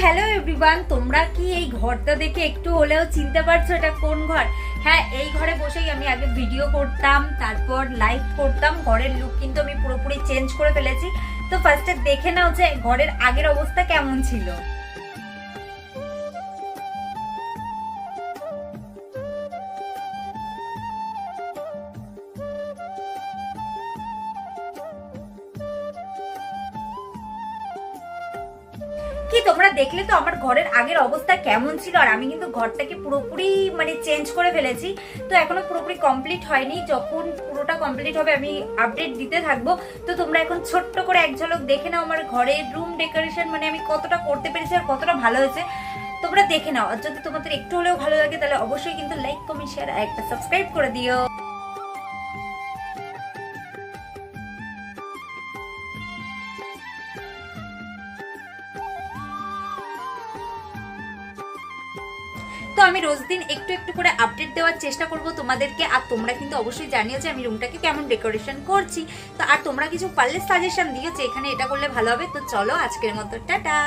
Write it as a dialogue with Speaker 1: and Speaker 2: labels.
Speaker 1: Hello everyone, তোমরা কি এই ঘরটা দেখে একটু হলেও চিনতে পারছো এটা কোন ঘর? হ্যাঁ, এই ঘরে বসেই আমি আগে ভিডিও করতাম, তারপর লাইভ করতাম। ঘরের লুক কিন্তু আমি পুরোপুরি চেঞ্জ করে ফেলেছি। তো ফার্স্টে দেখে নাও যে ঘরের আগের অবস্থা কেমন ছিল। কি তোমরা দেখলে তো আমার ঘরের আগের অবস্থা কেমন ছিল। আর আমি কিন্তু ঘরটাকে পুরোপুরি চেঞ্জ করে ফেলেছি। তো এখনো পুরোপুরি কমপ্লিট হয়নি, যখন পুরোটা কমপ্লিট হবে আমি আপডেট দিতে থাকবো। তো তোমরা এখন ছোট্ট করে এক ঝলক দেখে নাও আমার ঘরের রুম ডেকোরেশন, আমি কতটা করতে পেরেছি আর কতটা ভালো হয়েছে তোমরা দেখে নাও। আর যদি তোমাদের একটু হলেও ভালো লাগে তাহলে অবশ্যই কিন্তু লাইক, কমেন্ট, শেয়ার আর একটা সাবস্ক্রাইব করে দিও। তো আমি রোজ দিন একটু একটু করে আপডেট দেওয়ার চেষ্টা করব তোমাদেরকে। আর তোমরা কিন্তু অবশ্যই জানিও যে আমি রুমটাকে কেমন ডেকোরেশন করছি। তো আর তোমরা কিছু পারলে সাজেশন দিও যে এখানে এটা করলে ভালো হবে। তো চলো আজকের মতো টাটা।